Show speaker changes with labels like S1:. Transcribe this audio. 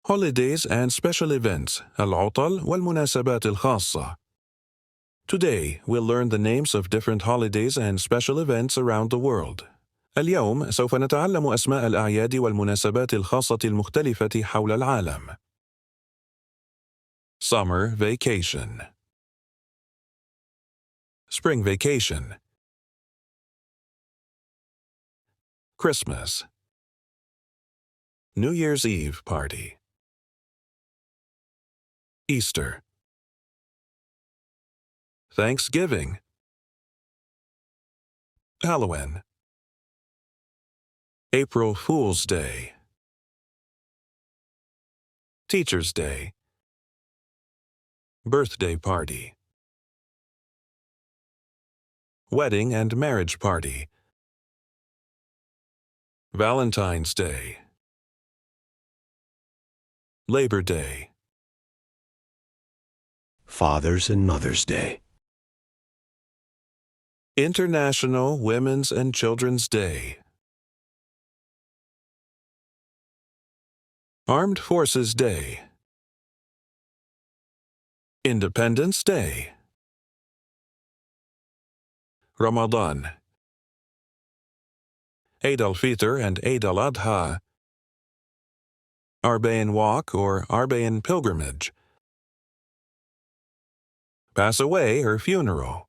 S1: Holidays and special events, العطل والمناسبات الخاصة. Today, we'll learn the names of different holidays and special events around the world. اليوم سوف نتعلم أسماء الأعياد والمناسبات الخاصة المختلفة حول العالم. Summer vacation. Spring vacation. Christmas. New Year's Eve party. Easter. Thanksgiving. Halloween. April Fool's Day. Teacher's Day. Birthday party. Wedding and marriage party. Valentine's Day. Labor Day.
S2: Father's and Mother's Day.
S1: International Women's and Children's Day. Armed Forces Day. Independence Day. Ramadan. Eid al-Fitr and Eid al-Adha. Arbaeen Walk or Arbaeen Pilgrimage. Pass away or funeral.